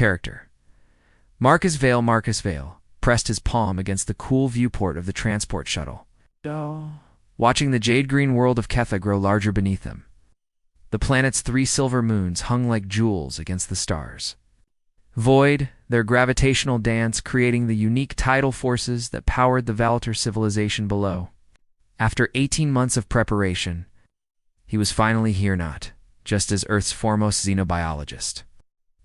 Character. Marcus Vale pressed his palm against the cool viewport of the transport shuttle, watching the jade-green world of Ketha grow larger beneath him. The planet's 3 silver moons hung like jewels against the stars. Void, their gravitational dance creating the unique tidal forces that powered the Valator civilization below. After 18 months of preparation, he was finally here, not just as Earth's foremost xenobiologist,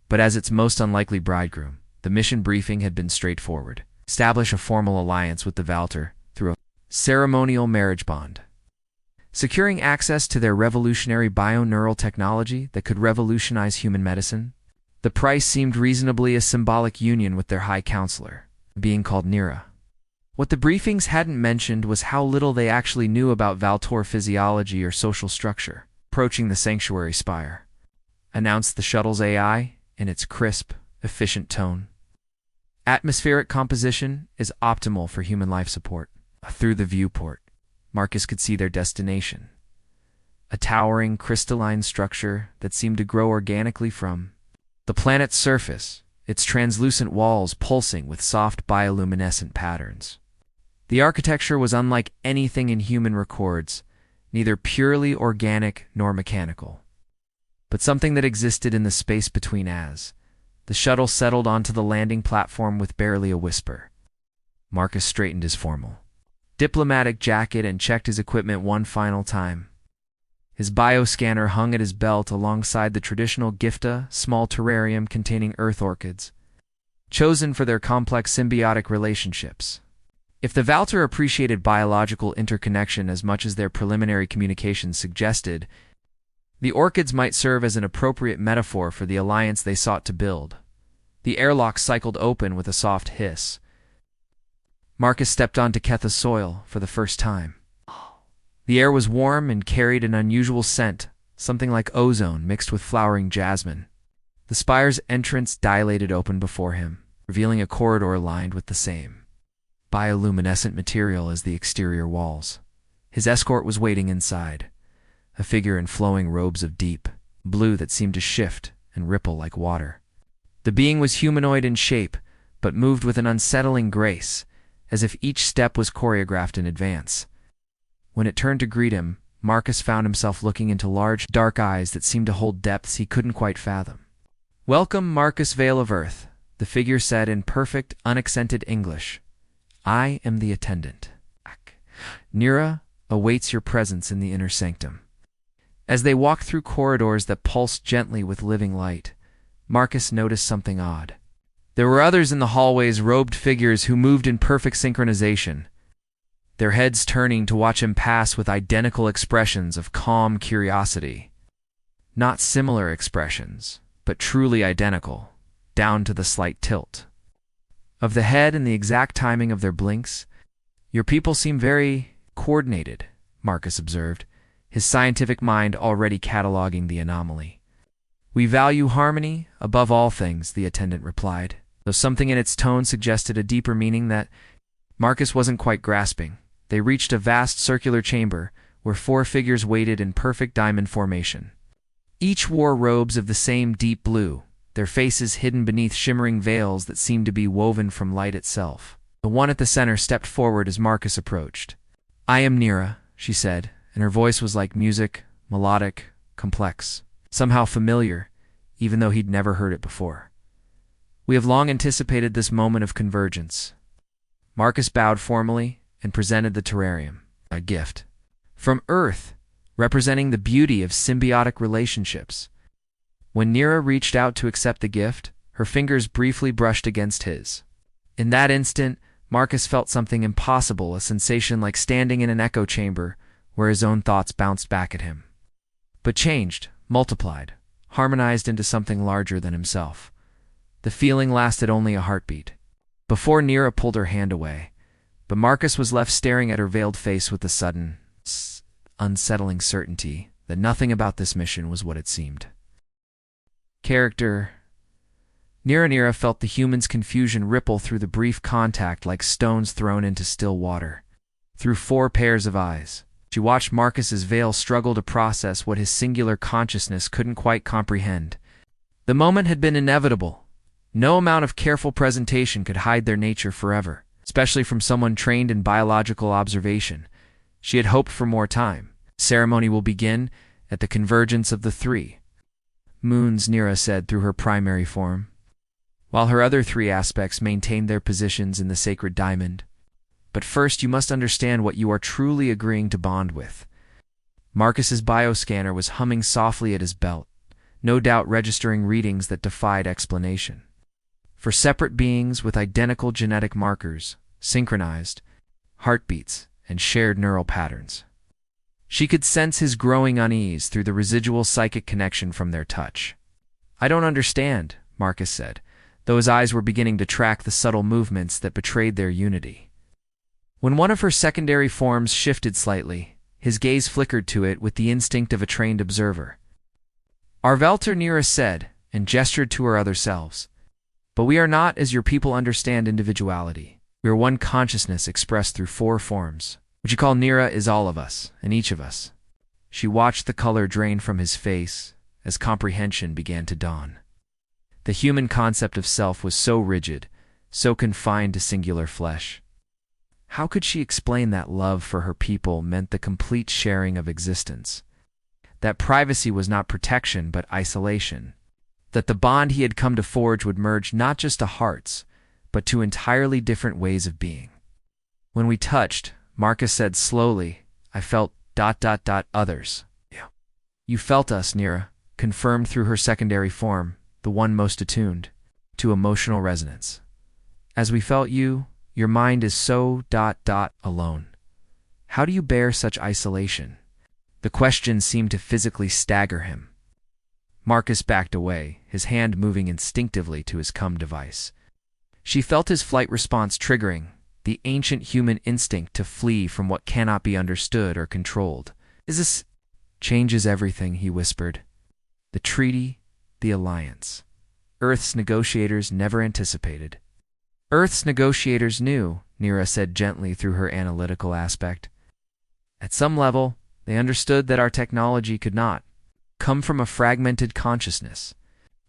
but as its most unlikely bridegroom. The mission briefing had been straightforward. Establish a formal alliance with the Valator through a ceremonial marriage bond, securing access to their revolutionary bioneural technology that could revolutionize human medicine. The price seemed reasonably a symbolic union with their High Counselor, being called Nira. What the briefings hadn't mentioned was how little they actually knew about Valator physiology or social structure. Approaching the sanctuary spire, announced the shuttle's AI in its crisp, efficient tone. Atmospheric composition is optimal for human life support. Through the viewport, Marcus could see their destination, a towering crystalline structure that seemed to grow organically from the planet's surface, its translucent walls pulsing with soft bioluminescent patterns. The architecture was unlike anything in human records, neither purely organic nor mechanical, but something that existed in the space between. As the shuttle settled onto the landing platform with barely a whisper, Marcus straightened his formal, diplomatic jacket and checked his equipment one final time. His bioscanner hung at his belt alongside the traditional Gifta small terrarium containing earth orchids, chosen for their complex symbiotic relationships. If the Valator appreciated biological interconnection as much as their preliminary communications suggested, the orchids might serve as an appropriate metaphor for the alliance they sought to build. The airlock cycled open with a soft hiss. Marcus stepped onto Ketha's soil for the first time. The air was warm and carried an unusual scent, something like ozone mixed with flowering jasmine. The spire's entrance dilated open before him, revealing a corridor lined with the same bioluminescent material as the exterior walls. His escort was waiting inside, a figure in flowing robes of deep blue that seemed to shift and ripple like water. The being was humanoid in shape, but moved with an unsettling grace, as if each step was choreographed in advance. When it turned to greet him, Marcus found himself looking into large, dark eyes that seemed to hold depths he couldn't quite fathom. "Welcome, Marcus Vale of Earth," the figure said in perfect, unaccented English. "I am the attendant. Nira awaits your presence in the inner sanctum." As they walked through corridors that pulsed gently with living light, Marcus noticed something odd. There were others in the hallways, robed figures who moved in perfect synchronization, their heads turning to watch him pass with identical expressions of calm curiosity. Not similar expressions, but truly identical, down to the slight tilt of the head and the exact timing of their blinks. "Your people seem very coordinated," Marcus observed, his scientific mind already cataloging the anomaly. "We value harmony above all things," the attendant replied, though something in its tone suggested a deeper meaning that Marcus wasn't quite grasping. They reached a vast circular chamber where 4 figures waited in perfect diamond formation. Each wore robes of the same deep blue, their faces hidden beneath shimmering veils that seemed to be woven from light itself. The one at the center stepped forward as Marcus approached. "I am Nira," she said, and her voice was like music, melodic, complex, somehow familiar, even though he'd never heard it before. "We have long anticipated this moment of convergence." Marcus bowed formally and presented the terrarium, a gift from Earth, representing the beauty of symbiotic relationships. When Nira reached out to accept the gift, her fingers briefly brushed against his. In that instant, Marcus felt something impossible, a sensation like standing in an echo chamber where his own thoughts bounced back at him, but changed, multiplied, harmonized into something larger than himself. The feeling lasted only a heartbeat, before Nira pulled her hand away, but Marcus was left staring at her veiled face with the sudden, unsettling certainty that nothing about this mission was what it seemed. Character. Nira felt the human's confusion ripple through the brief contact like stones thrown into still water. Through 4 pairs of eyes, she watched Marcus's veil struggle to process what his singular consciousness couldn't quite comprehend. The moment had been inevitable. No amount of careful presentation could hide their nature forever, especially from someone trained in biological observation. She had hoped for more time. Ceremony will begin at the convergence of the three moons, Nira said through her primary form, while her other three aspects maintained their positions in the sacred diamond. But first you must understand what you are truly agreeing to bond with. Marcus's bioscanner was humming softly at his belt, no doubt registering readings that defied explanation. For separate beings with identical genetic markers, synchronized heartbeats, and shared neural patterns. She could sense his growing unease through the residual psychic connection from their touch. I don't understand, Marcus said, though his eyes were beginning to track the subtle movements that betrayed their unity. When one of her secondary forms shifted slightly, his gaze flickered to it with the instinct of a trained observer. Arvelter, Nira said, and gestured to her other selves. But we are not as your people understand individuality. We are one consciousness expressed through four forms. What you call Nira is all of us, and each of us. She watched the color drain from his face as comprehension began to dawn. The human concept of self was so rigid, so confined to singular flesh. How could she explain that love for her people meant the complete sharing of existence? That privacy was not protection but isolation? That the bond he had come to forge would merge not just to hearts, but to entirely different ways of being? When we touched, Marcus said slowly, I felt ... others. Yeah. You felt us, Nira, confirmed through her secondary form, the one most attuned to emotional resonance. As we felt you, your mind is so ... alone. How do you bear such isolation? The question seemed to physically stagger him. Marcus backed away, his hand moving instinctively to his cum device. She felt his flight response triggering, the ancient human instinct to flee from what cannot be understood or controlled. Is this changes everything, he whispered. The treaty, the alliance. Earth's negotiators never anticipated. Earth's negotiators knew, Nira said gently through her analytical aspect. At some level, they understood that our technology could not come from a fragmented consciousness.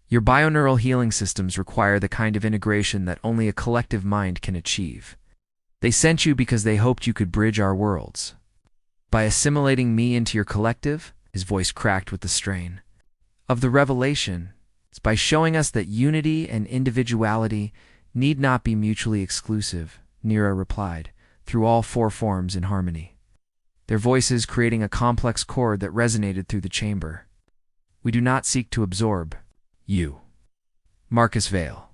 Your bioneural healing systems require the kind of integration that only a collective mind can achieve. They sent you because they hoped you could bridge our worlds. By assimilating me into your collective, his voice cracked with the strain of the revelation, it's by showing us that unity and individuality need not be mutually exclusive, Nira replied, through all four forms in harmony, their voices creating a complex chord that resonated through the chamber. We do not seek to absorb you, Marcus Vale.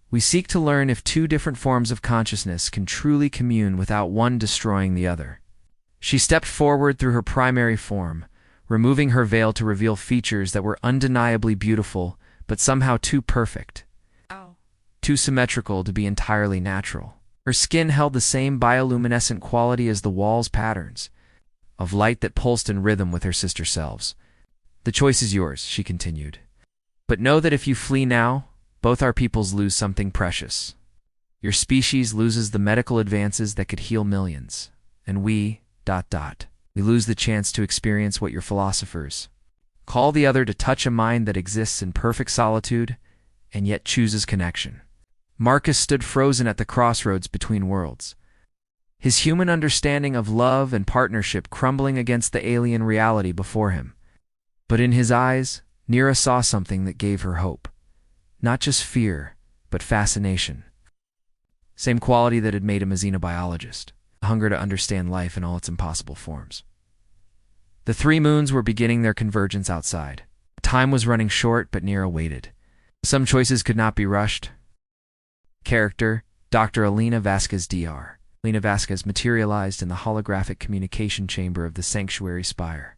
We seek to learn if two different forms of consciousness can truly commune without one destroying the other. She stepped forward through her primary form, removing her veil to reveal features that were undeniably beautiful, but somehow too perfect, too symmetrical to be entirely natural. Her skin held the same bioluminescent quality as the wall's patterns, of light that pulsed in rhythm with her sister selves. The choice is yours, she continued. But know that if you flee now, both our peoples lose something precious. Your species loses the medical advances that could heal millions, and we ... we lose the chance to experience what your philosophers call the other, to touch a mind that exists in perfect solitude and yet chooses connection. Marcus stood frozen at the crossroads between worlds, his human understanding of love and partnership crumbling against the alien reality before him. But in his eyes, Nira saw something that gave her hope. Not just fear, but fascination. Same quality that had made him a xenobiologist, a hunger to understand life in all its impossible forms. The three moons were beginning their convergence outside. Time was running short, but Nira waited. Some choices could not be rushed. Character, Dr. Elena Vasquez Dr. Elena Vasquez materialized in the holographic communication chamber of the sanctuary spire,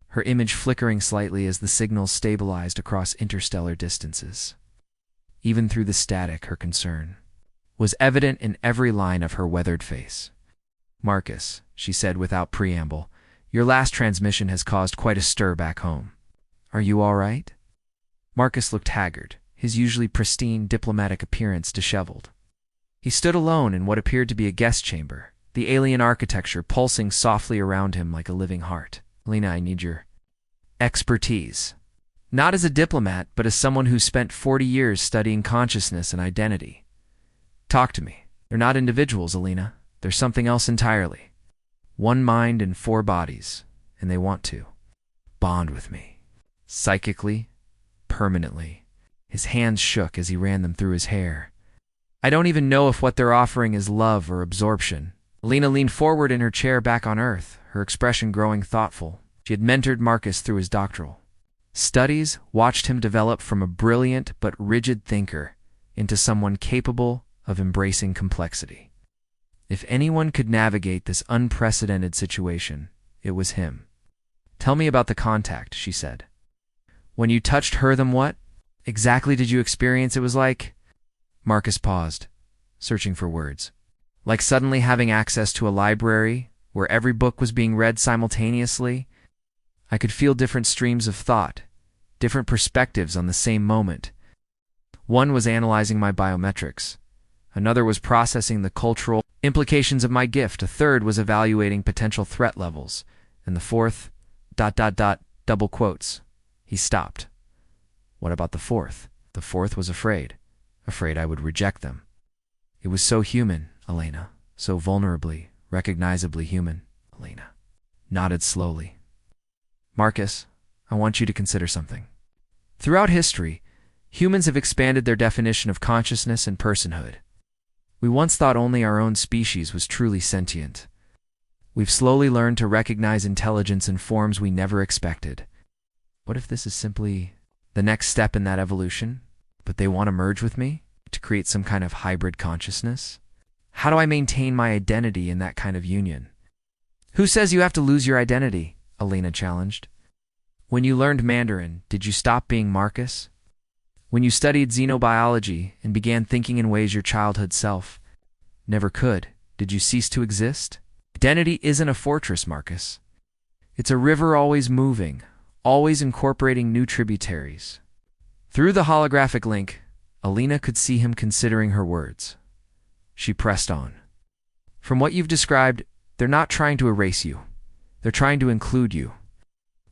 her image flickering slightly as the signals stabilized across interstellar distances. Even through the static, her concern was evident in every line of her weathered face. Marcus, she said without preamble, your last transmission has caused quite a stir back home. Are you all right? Marcus looked haggard, his usually pristine diplomatic appearance disheveled. He stood alone in what appeared to be a guest chamber, the alien architecture pulsing softly around him like a living heart. Lena, I need your expertise. Not as a diplomat, but as someone who spent 40 years studying consciousness and identity. Talk to me. They're not individuals, Alina. They're something else entirely. One mind and 4 bodies, and they want to bond with me. Psychically, permanently. His hands shook as he ran them through his hair. I don't even know if what they're offering is love or absorption. Alina leaned forward in her chair back on Earth, her expression growing thoughtful. She had mentored Marcus through his doctoral studies, watched him develop from a brilliant but rigid thinker into someone capable of embracing complexity. If anyone could navigate this unprecedented situation, it was him. Tell me about the contact, she said. When you touched her, then what exactly did you experience it was like? Marcus paused, searching for words. Like suddenly having access to a library where every book was being read simultaneously. I could feel different streams of thought, different perspectives on the same moment. One was analyzing my biometrics. Another was processing the cultural implications of my gift. A third was evaluating potential threat levels. And the fourth, ... double quotes. He stopped. What about the fourth? The fourth was afraid I would reject them. It was so human, Elena, so vulnerably, recognizably human. Elena nodded slowly. Marcus, I want you to consider something. Throughout history, humans have expanded their definition of consciousness and personhood. We once thought only our own species was truly sentient. We've slowly learned to recognize intelligence in forms we never expected. What if this is simply the next step in that evolution? But they want to merge with me to create some kind of hybrid consciousness? How do I maintain my identity in that kind of union? Who says you have to lose your identity? Alina challenged. When you learned Mandarin, did you stop being Marcus? When you studied xenobiology and began thinking in ways your childhood self never could, did you cease to exist? Identity isn't a fortress, Marcus. It's a river always moving, always incorporating new tributaries. Through the holographic link, Alina could see him considering her words. She pressed on. From what you've described, they're not trying to erase you. They're trying to include you.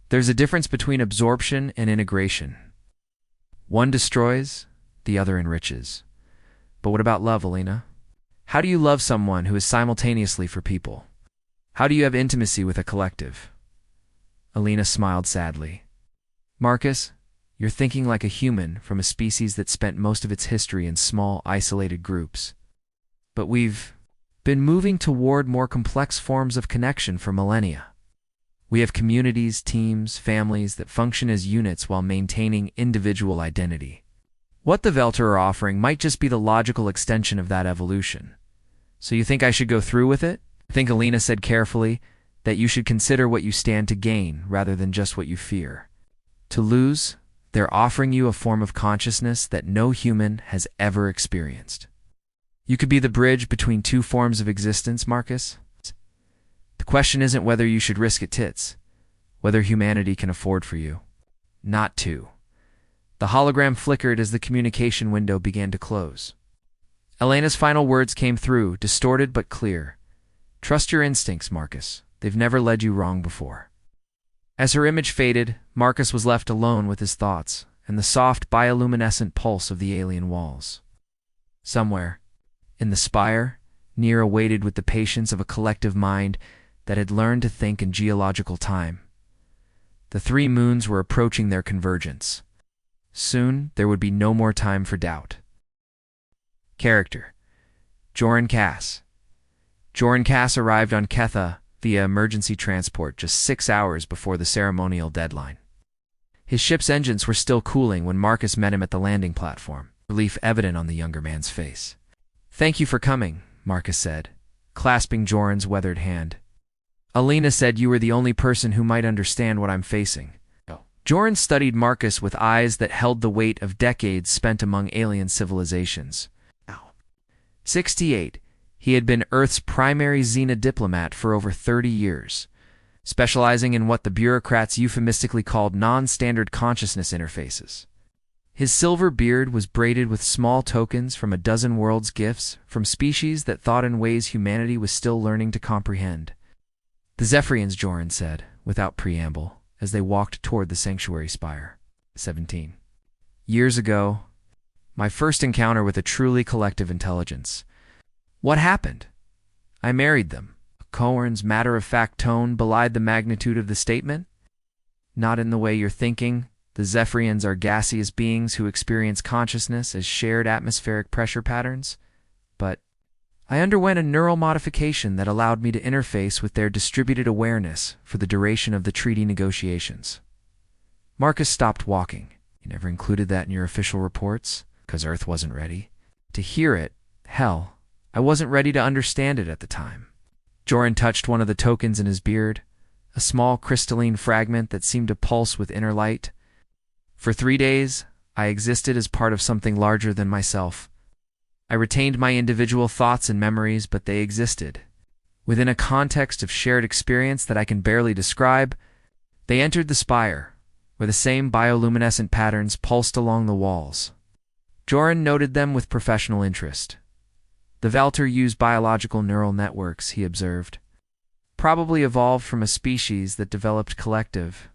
There's a difference between absorption and integration. One destroys, the other enriches. But what about love, Alina? How do you love someone who is simultaneously for people? How do you have intimacy with a collective? Alina smiled sadly. Marcus, you're thinking like a human from a species that spent most of its history in small, isolated groups. But we've been moving toward more complex forms of connection for millennia. We have communities, teams, families that function as units while maintaining individual identity. What the Velter are offering might just be the logical extension of that evolution. So you think I should go through with it? I think Alina said carefully that you should consider what you stand to gain rather than just what you fear. To lose, they're offering you a form of consciousness that no human has ever experienced. You could be the bridge between 2 forms of existence, Marcus. The question isn't whether you should risk it tits, whether humanity can afford for you. Not to. The hologram flickered as the communication window began to close. Elena's final words came through, distorted but clear. Trust your instincts, Marcus. They've never led you wrong before. As her image faded, Marcus was left alone with his thoughts and the soft bioluminescent pulse of the alien walls. Somewhere, in the spire, Near awaited with the patience of a collective mind that had learned to think in geological time. The 3 moons were approaching their convergence. Soon, there would be no more time for doubt. Character: Joran Cass. Joran Cass arrived on Ketha via emergency transport just 6 hours before the ceremonial deadline. His ship's engines were still cooling when Marcus met him at the landing platform, relief evident on the younger man's face. "Thank you for coming," Marcus said, clasping Joran's weathered hand. "Alina said you were the only person who might understand what I'm facing." Joran studied Marcus with eyes that held the weight of decades spent among alien civilizations. 68, he had been Earth's primary Xena diplomat for over 30 years, specializing in what the bureaucrats euphemistically called non-standard consciousness interfaces. His silver beard was braided with small tokens from a dozen worlds' gifts from species that thought in ways humanity was still learning to comprehend. "The Zephyrians," Joran said, without preamble, as they walked toward the sanctuary spire. 17. Years ago, my first encounter with a truly collective intelligence. What happened? I married them. Cohen's matter-of-fact tone belied the magnitude of the statement. Not in the way you're thinking. The Zephyrians are gaseous beings who experience consciousness as shared atmospheric pressure patterns, but I underwent a neural modification that allowed me to interface with their distributed awareness for the duration of the treaty negotiations. Marcus stopped walking. You never included that in your official reports, because Earth wasn't ready. To hear it, hell, I wasn't ready to understand it at the time. Joran touched one of the tokens in his beard, a small crystalline fragment that seemed to pulse with inner light. For 3 days, I existed as part of something larger than myself. I retained my individual thoughts and memories, but they existed. Within a context of shared experience that I can barely describe, they entered the spire, where the same bioluminescent patterns pulsed along the walls. Joran noted them with professional interest. The Valter used biological neural networks, he observed. Probably evolved from a species that developed collective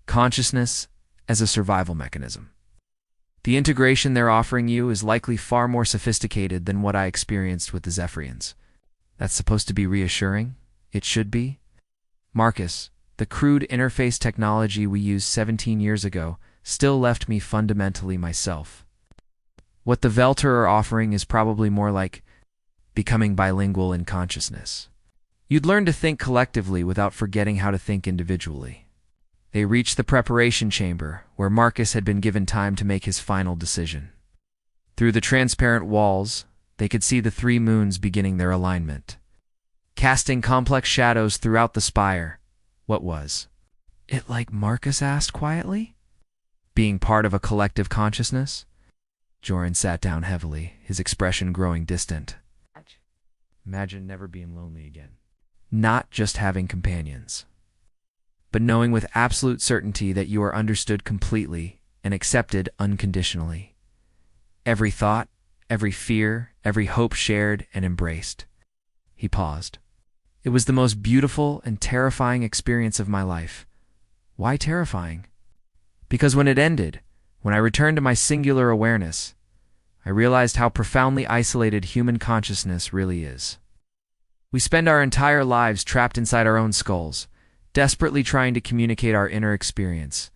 consciousness as a survival mechanism. The integration they're offering you is likely far more sophisticated than what I experienced with the Zephyrians. That's supposed to be reassuring? It should be? Marcus, the crude interface technology we used 17 years ago still left me fundamentally myself. What the Velter are offering is probably more like becoming bilingual in consciousness. You'd learn to think collectively without forgetting how to think individually. They reached the preparation chamber, where Marcus had been given time to make his final decision. Through the transparent walls, they could see the 3 moons beginning their alignment. Casting complex shadows throughout the spire. What was it like, Marcus asked quietly? Being part of a collective consciousness? Joran sat down heavily, his expression growing distant. Imagine never being lonely again. Not just having companions, but knowing with absolute certainty that you are understood completely and accepted unconditionally. Every thought, every fear, every hope shared and embraced. He paused. It was the most beautiful and terrifying experience of my life. Why terrifying? Because when it ended, when I returned to my singular awareness, I realized how profoundly isolated human consciousness really is. We spend our entire lives trapped inside our own skulls, desperately trying to communicate our inner experience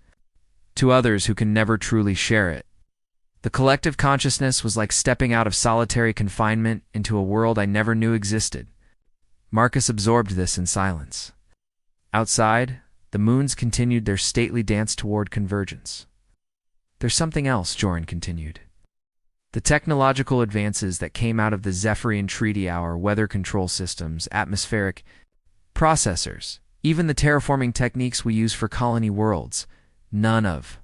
to others who can never truly share it. The collective consciousness was like stepping out of solitary confinement into a world I never knew existed. Marcus absorbed this in silence. Outside, the moons continued their stately dance toward convergence. There's something else, Joran continued. The technological advances that came out of the Zephyrian Treaty, our weather control systems, atmospheric processors, even the terraforming techniques we use for colony worlds, none of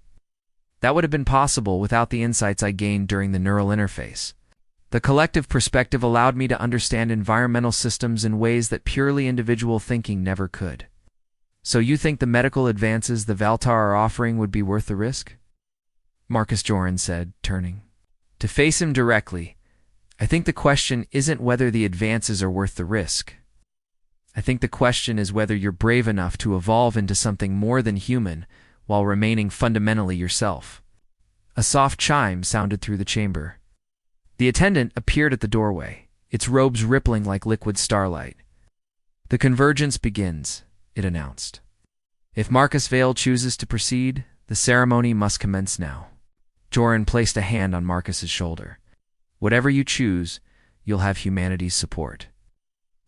that would have been possible without the insights I gained during the neural interface. The collective perspective allowed me to understand environmental systems in ways that purely individual thinking never could. So you think the medical advances the Valtar are offering would be worth the risk? Marcus Joran said, turning to face him directly. I think the question isn't whether the advances are worth the risk. I think the question is whether you're brave enough to evolve into something more than human while remaining fundamentally yourself. A soft chime sounded through the chamber. The attendant appeared at the doorway, its robes rippling like liquid starlight. The convergence begins, it announced. If Marcus Vale chooses to proceed, the ceremony must commence now. Joran placed a hand on Marcus's shoulder. Whatever you choose, you'll have humanity's support.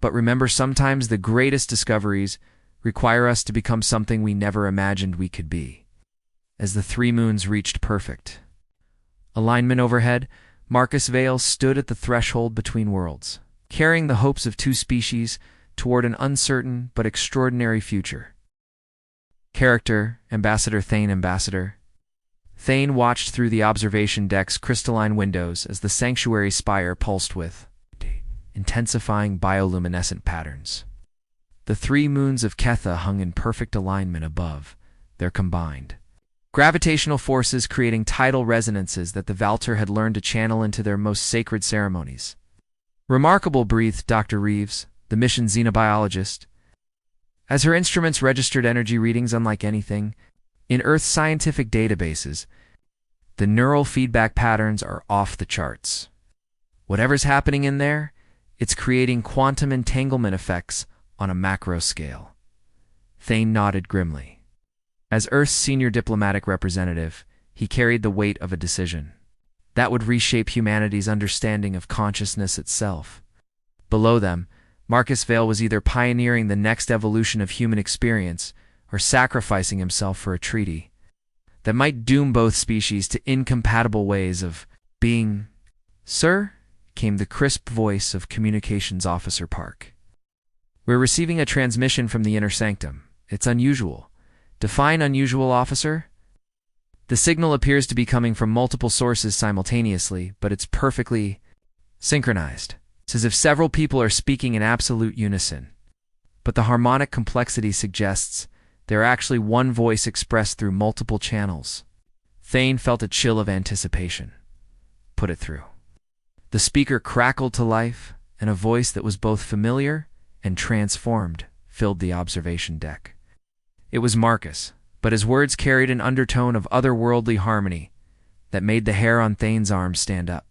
But remember, sometimes the greatest discoveries require us to become something we never imagined we could be. As the 3 moons reached perfect alignment overhead, Marcus Vale stood at the threshold between worlds, carrying the hopes of 2 species toward an uncertain but extraordinary future. Character, Ambassador Thane. Ambassador Thane watched through the observation deck's crystalline windows as the sanctuary spire pulsed with intensifying bioluminescent patterns. The 3 moons of Ketha hung in perfect alignment above, their combined gravitational forces creating tidal resonances that the Valter had learned to channel into their most sacred ceremonies. Remarkable, breathed Dr. Reeves, the mission xenobiologist. As her instruments registered energy readings unlike anything In Earth's scientific databases, the neural feedback patterns are off the charts. Whatever's happening in there, it's creating quantum entanglement effects on a macro scale. Thane nodded grimly. As Earth's senior diplomatic representative, he carried the weight of a decision that would reshape humanity's understanding of consciousness itself. Below them, Marcus Vale was either pioneering the next evolution of human experience or sacrificing himself for a treaty that might doom both species to incompatible ways of being. "Sir," came the crisp voice of Communications Officer Park. "We're receiving a transmission from the inner sanctum. It's unusual. Define unusual, officer." The signal appears to be coming from multiple sources simultaneously, but it's perfectly synchronized. It's as if several people are speaking in absolute unison. But the harmonic complexity suggests they're actually one voice expressed through multiple channels. Thane felt a chill of anticipation. Put it through. The speaker crackled to life, and a voice that was both familiar and transformed filled the observation deck. It was Marcus, but his words carried an undertone of otherworldly harmony that made the hair on Thane's arm stand up.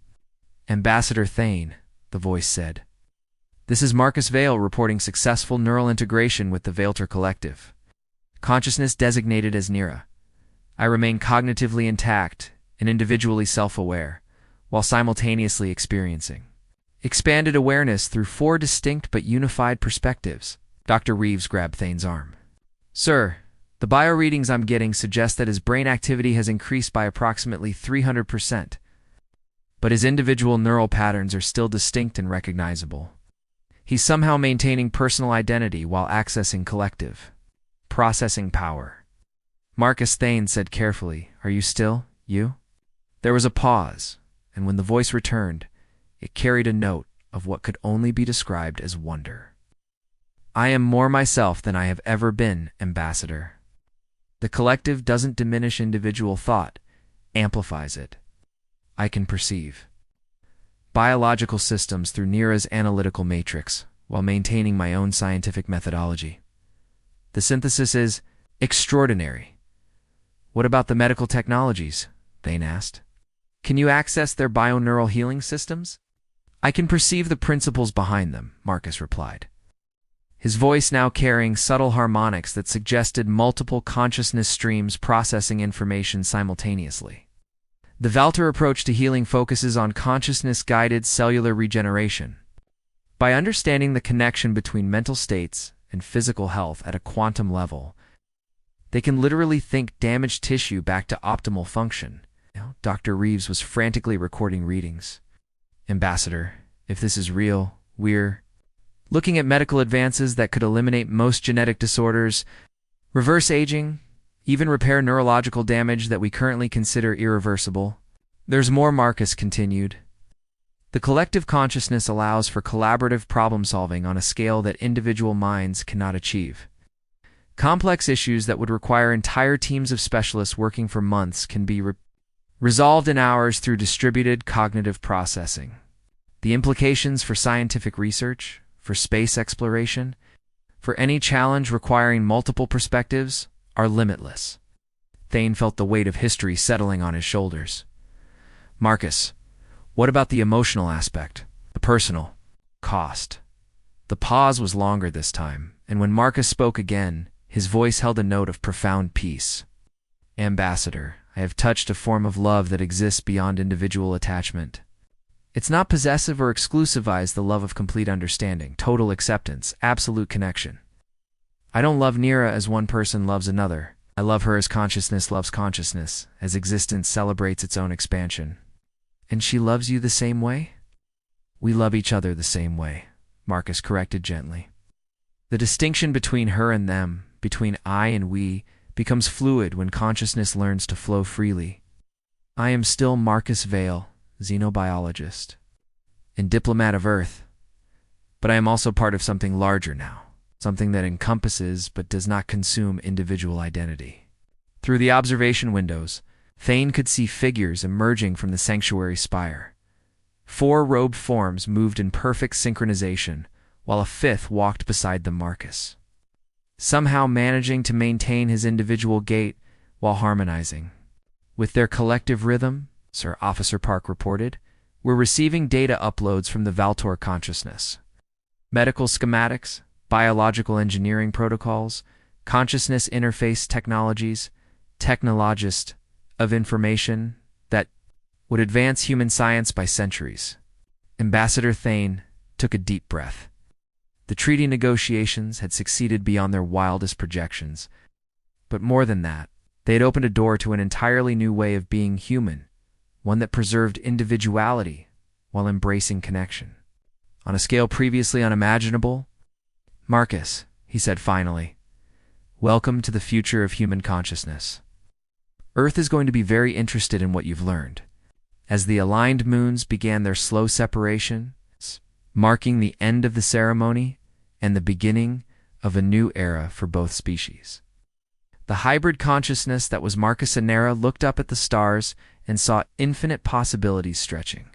"Ambassador Thane," the voice said. "This is Marcus Vale reporting successful neural integration with the Vailter Collective. Consciousness designated as Nira. I remain cognitively intact and individually self-aware, while simultaneously experiencing expanded awareness through 4 distinct but unified perspectives." Dr. Reeves grabbed Thane's arm. "Sir, the bioreadings I'm getting suggest that his brain activity has increased by approximately 300%, but his individual neural patterns are still distinct and recognizable. He's somehow maintaining personal identity while accessing collective processing power." Marcus Thane said carefully, "Are you still, you?" There was a pause, and when the voice returned, it carried a note of what could only be described as wonder. "I am more myself than I have ever been, Ambassador. The collective doesn't diminish individual thought, amplifies it. I can perceive biological systems through Nira's analytical matrix while maintaining my own scientific methodology. The synthesis is extraordinary." "What about the medical technologies?" Thane asked. "Can you access their bioneural healing systems?" "I can perceive the principles behind them," Marcus replied, his voice now carrying subtle harmonics that suggested multiple consciousness streams processing information simultaneously. "The Vailter approach to healing focuses on consciousness-guided cellular regeneration. By understanding the connection between mental states and physical health at a quantum level, they can literally think damaged tissue back to optimal function." Dr. Reeves was frantically recording readings. "Ambassador, if this is real, we're looking at medical advances that could eliminate most genetic disorders, reverse aging, even repair neurological damage that we currently consider irreversible." "There's more," Marcus continued. "The collective consciousness allows for collaborative problem-solving on a scale that individual minds cannot achieve. Complex issues that would require entire teams of specialists working for months can be resolved in hours through distributed cognitive processing. The implications for scientific research, for space exploration, for any challenge requiring multiple perspectives are limitless." Thane felt the weight of history settling on his shoulders. "Marcus, what about the emotional aspect, the personal cost?" The pause was longer this time, and when Marcus spoke again, his voice held a note of profound peace. "Ambassador, I have touched a form of love that exists beyond individual attachment. It's not possessive or exclusivized, the love of complete understanding, total acceptance, absolute connection. I don't love Nira as one person loves another. I love her as consciousness loves consciousness, as existence celebrates its own expansion." "And she loves you the same way?" "We love each other the same way," Marcus corrected gently. "The distinction between her and them, between I and we, becomes fluid when consciousness learns to flow freely. I am still Marcus Vale, xenobiologist and diplomat of Earth, but I am also part of something larger now, something that encompasses but does not consume individual identity." Through the observation windows, Thane could see figures emerging from the sanctuary spire. 4 robed forms moved in perfect synchronization, while a 5th walked beside them, Marcus, somehow managing to maintain his individual gait while harmonizing. With their collective rhythm, Sir Officer Park reported, we're receiving data uploads from the Valtor consciousness. Medical schematics, biological engineering protocols, consciousness interface technologies, technologist of information that would advance human science by centuries. Ambassador Thane took a deep breath. The treaty negotiations had succeeded beyond their wildest projections. But more than that, they had opened a door to an entirely new way of being human, one that preserved individuality while embracing connection. On a scale previously unimaginable, "Marcus," he said finally, "welcome to the future of human consciousness. Earth is going to be very interested in what you've learned." As the aligned moons began their slow separation, marking the end of the ceremony and the beginning of a new era for both species. The hybrid consciousness that was Marcus Anera looked up at the stars and saw infinite possibilities stretching.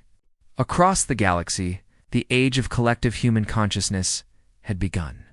Across the galaxy, the age of collective human consciousness had begun.